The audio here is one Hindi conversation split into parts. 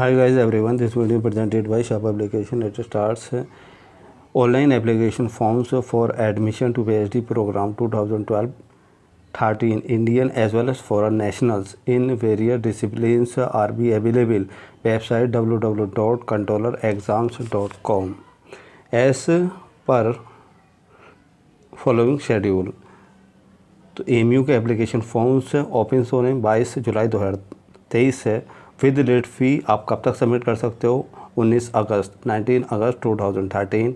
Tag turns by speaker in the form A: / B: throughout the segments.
A: Hi guys everyone, this video presented by Shop Application. It starts online application forms for admission to PhD program 2012-13 Indian as well as foreign nationals in various disciplines are be available. Website www.controllerexams.com as per following schedule. तो एमयू के एप्लीकेशन फॉर्म्स ओपन होने 22 जुलाई 2023 से विद लेट फ़ी आप कब तक सबमिट कर सकते हो 19 अगस्त 2013।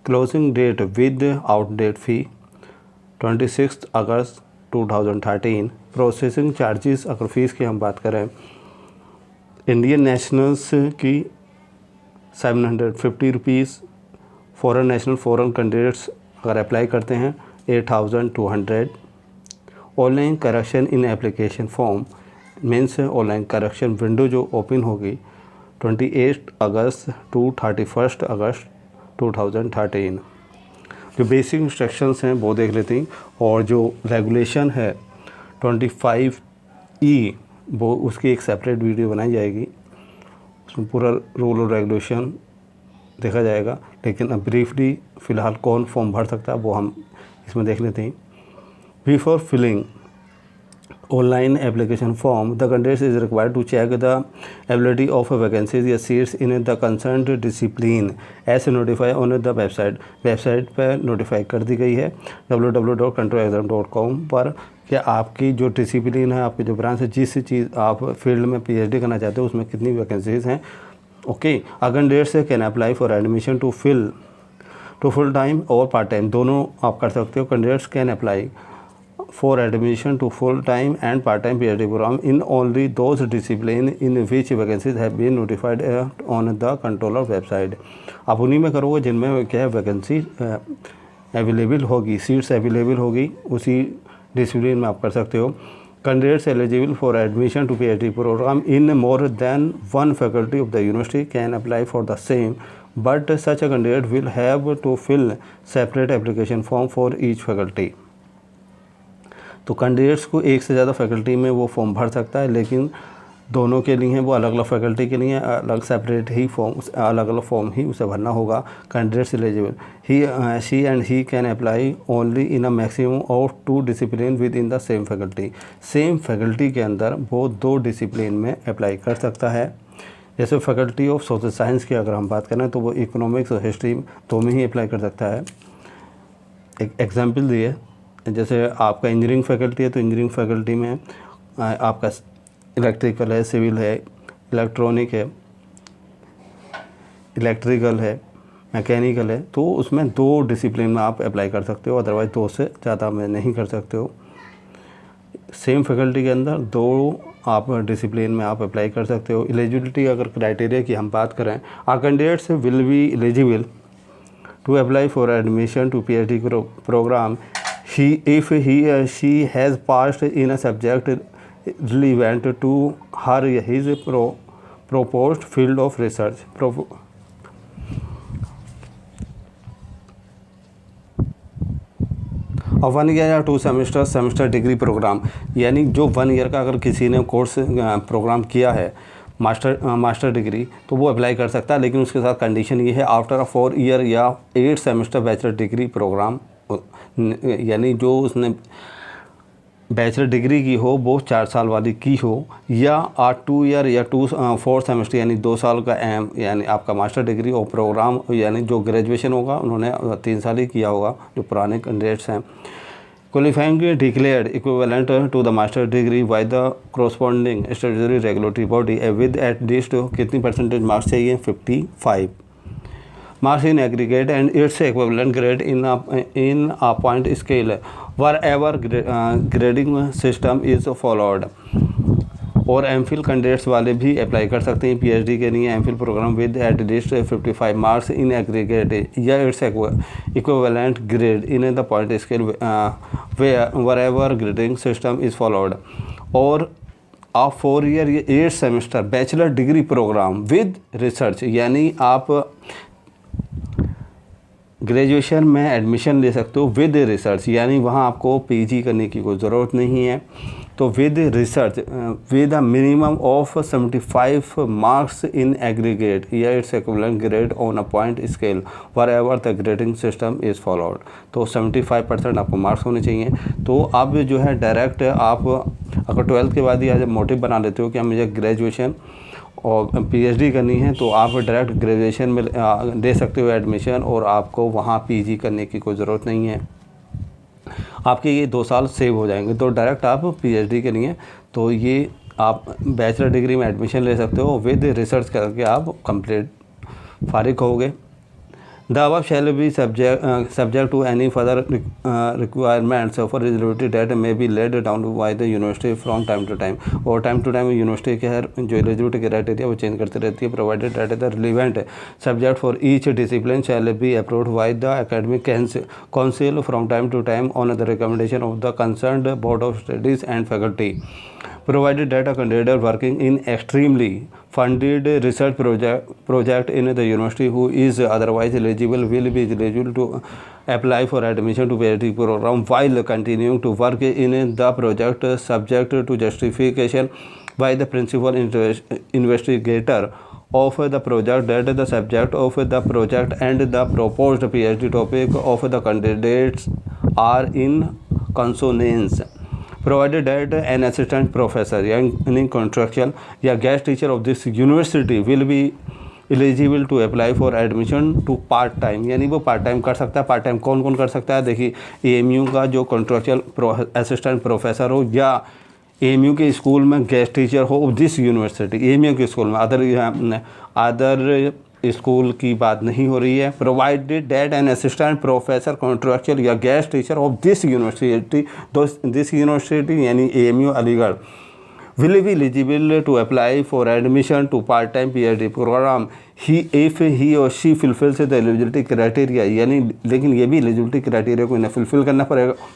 A: Closing date without date fee 26 अगस्त 2013। प्रोसेसिंग चार्जेस अगर फ़ीस की हम बात करें इंडियन नेशनल्स की 750 rupees, foreign national foreign candidates अगर अप्लाई करते हैं 8200। Online correction in application form means online correction window जो ओपन होगी 28 अगस्त टू 31 अगस्त 2013। जो बेसिक इंस्ट्रक्शंस हैं वो देख लेते हैं और जो रेगुलेशन है 25E वो उसकी एक सेपरेट वीडियो बनाई जाएगी, उसमें पूरा रूल और रेगुलेशन देखा जाएगा। लेकिन अब ब्रीफली फ़िलहाल कौन फॉर्म भर सकता है वो हम इसमें देख लेते हैं। Before filling online application form, the candidate is required to check the availability of vacancies या seats in the concerned discipline as notified on the website। Website पर नोटिफाई कर दी गई है www.controlexam.com पर कि आपकी जो डिसिप्लिन है, आपकी जो ब्रांच है, जिस चीज़ आप फील्ड में PhD करना चाहते हो उसमें कितनी वैकेंसीज़ हैं। Okay, candidates can apply for admission to full time और पार्ट टाइम दोनों आप कर सकते हो। Candidates can apply for admission to full-time and part-time PhD program in only those disciplines in which vacancies have been notified on the controller website। आप उन्हीं में करोगे जिनमें क्या है वैकेंसी अवेलेबल होगी, सीट्स अवेलेबल होगी, उसी डिसिप्लिन में आप कर सकते हो। Candidates eligible for admission to PhD program in more than one faculty of the university can apply for the same, but such a candidate will have to fill separate application form for each faculty। तो कैंडिडेट्स को एक से ज़्यादा फैकल्टी में वो फॉर्म भर सकता है, लेकिन दोनों के लिए वो अलग अलग फैकल्टी के लिए अलग सेपरेट ही फॉर्म, अलग अलग फॉर्म ही उसे भरना होगा। Candidates eligible she and he can apply only in a maximum of 2 discipline with in the same faculty. Same faculty के अंदर वो 2 डिसिप्लिन में अप्लाई कर सकता है। जैसे फैकल्टी ऑफ सोशल साइंस की अगर हम बात करें तो वो इकोनॉमिक्स और हिस्ट्री दो में ही अप्लाई कर सकता है। एक एग्जाम्पल दिए, जैसे आपका इंजीनियरिंग फैकल्टी है तो इंजीनियरिंग फैकल्टी में आपका इलेक्ट्रिकल है, सिविल है, इलेक्ट्रॉनिक है, इलेक्ट्रिकल है, मैकेनिकल है, तो उसमें 2 डिसिप्लिन में आप अप्लाई कर सकते हो, अदरवाइज़ 2 से ज़्यादा में नहीं कर सकते हो। सेम फैकल्टी के अंदर 2 आप डिसिप्लिन में आप अप्लाई कर सकते हो। एलिजिबिलिटी अगर क्राइटेरिया की हम बात करें, are candidates will be eligible to apply for admission to PhD program if he or she has passed in a subject relevant to her his proposed field of research। और 1 ईयर या 2 सेमेस्टर डिग्री प्रोग्राम, यानी जो 1 ईयर का अगर किसी ने कोर्स प्रोग्राम किया है मास्टर डिग्री तो वो अप्लाई कर सकता है, लेकिन उसके साथ कंडीशन ये है आफ्टर अ 4 ईयर या 8 सेमेस्टर बैचलर डिग्री प्रोग्राम, यानी जो उसने बैचलर डिग्री की हो वो 4 साल वाली की हो, या 2 ईयर या 4 सेमेस्टर यानी 2 साल का यानी आपका मास्टर डिग्री और प्रोग्राम यानी जो ग्रेजुएशन होगा उन्होंने 3 साल ही किया होगा जो पुराने कैंडिडेट्स हैं। Qualifying declared equivalent to the master degree by the corresponding statutory regulatory body with at least कितनी परसेंटेज मार्क्स चाहिए 55 marks in aggregate and its equivalent grade in a point scale wherever grading system is followed। और एमफिल कैंडिडेट्स वाले भी अप्लाई कर सकते हैं PhD के लिए MPhil programme with at least 55 marks in aggregate या its equivalent grade in the point scale wherever grading system is followed। और आप 4 ईयर या 8 semester bachelor degree program with research, यानी आप ग्रेजुएशन में एडमिशन ले सकते हो विद रिसर्च, यानी वहाँ आपको PG करने की कोई ज़रूरत नहीं है। तो with research with a minimum of 75 marks in aggregate या its equivalent grade on a point scale wherever the grading system is followed. तो 75% आपको मार्क्स होने चाहिए। तो अब जो है डायरेक्ट आप अगर 12th के बाद ही आज मोटिव बना लेते हो कि मुझे ग्रेजुएशन और पीएचडी करनी है, तो आप डायरेक्ट ग्रेजुएशन में दे सकते हो एडमिशन, और आपको वहाँ पीजी करने की कोई ज़रूरत नहीं है। आपके ये 2 साल सेव हो जाएंगे। तो डायरेक्ट आप पीएचडी के लिए तो ये आप बैचलर डिग्री में एडमिशन ले सकते हो, विद रिसर्च करके आप कंप्लीट फारिग होगे। The above shall be subject to any further requirements for eligibility that may be laid down by the university from time to time। और टाइम टू टाइम यूनिवर्सिटी के हर जो एलिजिबिलिटी क्राइटेरिया वो चेंज करती रहती है। Provided that the relevant subject for each discipline shall be approved by the academic council from time to time on the recommendation of the concerned board of studies and faculty. Provided that a candidate working in extremely funded research project in the university who is otherwise eligible will be eligible to apply for admission to PhD program while continuing to work in the project subject to justification by the principal investigator of the project that the subject of the project and the proposed PhD topic of the candidates are in consonance। Provided that an assistant professor यानी contractual या guest teacher of this university will be eligible to apply for admission to part time, यानी वो पार्ट टाइम कर सकता है। पार्ट टाइम कौन कौन कर सकता है? देखिए, एएमयू का जो कॉन्ट्रेक्चुअल असिस्टेंट प्रोफेसर हो, या एएमयू के स्कूल में गेस्ट टीचर हो दिस यूनिवर्सिटी, एएमयू के स्कूल में, अदर स्कूल की बात नहीं हो रही है। Provided that an assistant professor contractual या guest teacher of this university यानी AMU Aligarh will be eligible to apply for admission to part time PhD program if he or she fulfills the eligibility criteria, यानी लेकिन ये भी eligibility criteria को इन्हें fulfill करना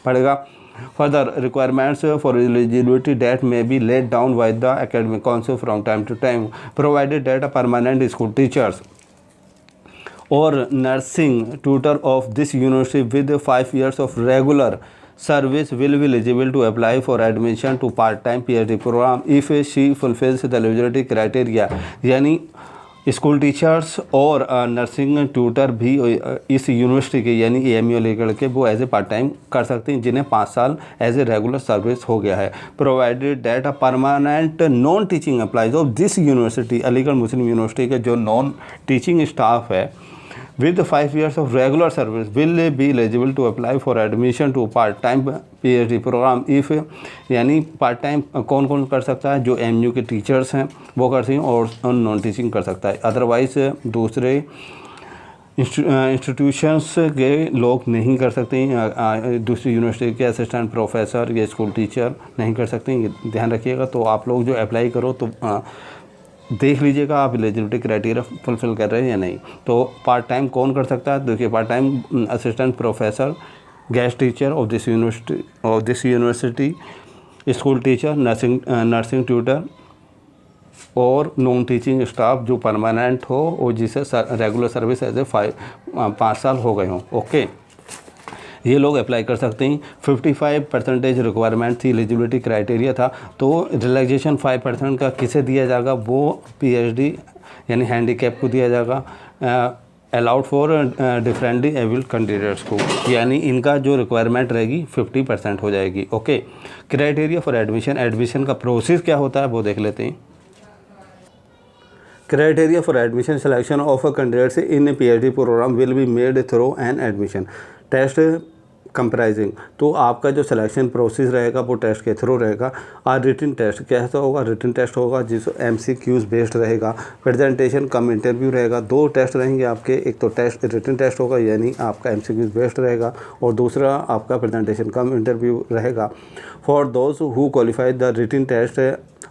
A: पड़ेगा। Further requirements for eligibility that may be laid down by the academic council from time to time, provided that a permanent school teachers or nursing tutor of this university with 5 years of regular service will be eligible to apply for admission to part-time PhD program if she fulfills the eligibility criteria, यानी स्कूल टीचर्स और नर्सिंग ट्यूटर भी इस यूनिवर्सिटी के यानी एएमयू अलीगढ़ के वो एज ए पार्ट टाइम कर सकते हैं, जिन्हें 5 साल एज ए रेगुलर सर्विस हो गया है। Provided that a permanent non teaching employees of this university, Aligarh Muslim university के जो नॉन टीचिंग स्टाफ है with 5 years of regular service will be eligible to apply for admission to part-time PhD program if, यानी पार्ट टाइम कौन कौन कर सकता है? जो एमयू के टीचर्स हैं वो कर सकते हैं, और नॉन टीचिंग कर सकता है। अदरवाइज दूसरे इंस्टीट्यूशंस के लोग नहीं कर सकते हैं, दूसरी यूनिवर्सिटी के असिस्टेंट प्रोफेसर या स्कूल टीचर नहीं कर सकते हैं, ये ध्यान रखिएगा। तो आप लोग जो अप्लाई करो तो देख लीजिएगा आप एलिजिबिलिटी क्राइटेरिया फुलफिल कर रहे हैं या नहीं। तो पार्ट टाइम कौन कर सकता है? देखिए, part time assistant professor, guest teacher of this university, school teacher, nursing tutor और नॉन टीचिंग स्टाफ जो परमानेंट हो और जिसे रेगुलर सर्विस एज ए 5 साल हो गए हों। ओके, ये लोग अप्लाई कर सकते हैं। 55% रिक्वायरमेंट थी, एलिजिबिलिटी क्राइटेरिया था। तो रिलैक्सेशन 5% का किसे दिया जाएगा? वो पीएचडी यानी हैंडीकैप को दिया जाएगा, allowed for differently abled candidates को, यानी इनका जो रिक्वायरमेंट रहेगी 50% हो जाएगी। ओके, क्राइटेरिया फॉर एडमिशन का प्रोसेस क्या होता है वो देख लेते हैं। Criteria for admission selection of a candidates in PhD program will be made through an admission test comprising. तो आपका जो सिलेक्शन प्रोसेस रहेगा वो टेस्ट के थ्रू रहेगा। और रिटन टेस्ट कैसा होगा? रिटन टेस्ट होगा जिस एमसीक्यूज़ बेस्ड रहेगा, प्रेजेंटेशन कम इंटरव्यू रहेगा। 2 टेस्ट रहेंगे आपके, एक तो रिटन टेस्ट होगा यानी आपका एमसीक्यूज़ बेस्ड रहेगा, और दूसरा आपका प्रेजेंटेशन कम इंटरव्यू रहेगा। For those who qualify the written test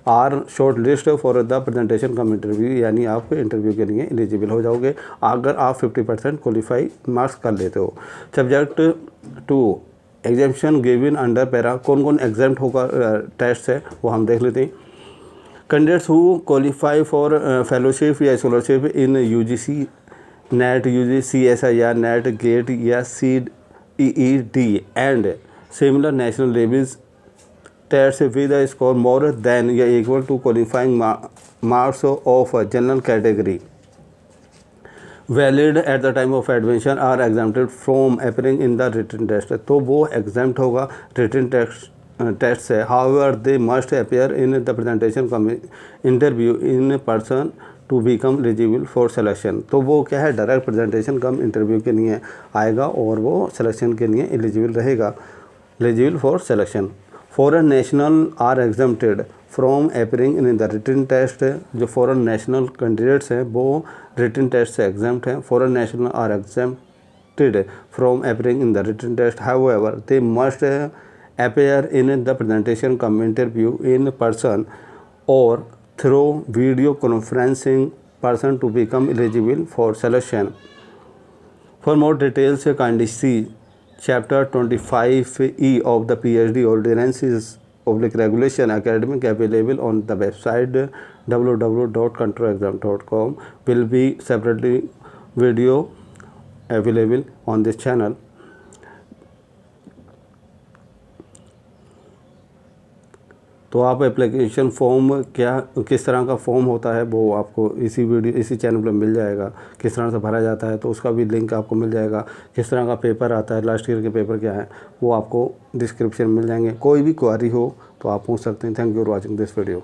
A: are short list for the presentation cum interview, यानी आप इंटरव्यू के लिए एलिजिबल हो जाओगे अगर आप 50% क्वालिफाई मार्क्स कर लेते हो। Subject to exemption given under para, कौन कौन एग्जाम्प्ट होगा टेस्ट है वो हम देख लेते हैं। Candidates who qualify for fellowship या scholarship in UGC NET, UGC CSIR NET, GATE या CEED and similar national levels test with a score more than या equal to qualifying marks of general category valid at the time of admission are exempted from appearing in the written test. तो वो एग्जाम्प्ट होगा रिटन टेस्ट से। However they must appear in the presentation interview in person to become eligible for selection. तो वो क्या है, डायरेक्ट प्रेजेंटेशन कम इंटरव्यू के लिए आएगा और वो सिलेक्शन के लिए एलिजिबल रहेगा, eligible for selection. Foreign national are exempted from appearing in the written test. जो फॉरेन नेशनल कैंडिडेट्स हैं वो रिटन टेस्ट से एग्जाम्प्ट हैं। Foreign national are exempted from appearing in the written test, however they must appear in the presentation cum interview in person और through video conferencing person to become eligible for selection. For more details kindly see Chapter 25E of the PhD ordinances regulation academic available on the website www.controlexam.com will be separately video available on this channel. तो आप एप्लीकेशन फॉर्म किस तरह का फॉर्म होता है वो आपको इसी चैनल पर मिल जाएगा। किस तरह से भरा जाता है तो उसका भी लिंक आपको मिल जाएगा। किस तरह का पेपर आता है, लास्ट ईयर के पेपर क्या है, वो आपको डिस्क्रिप्शन मिल जाएंगे। कोई भी क्वेरी हो तो आप पूछ सकते हैं। Thank you for watching this video.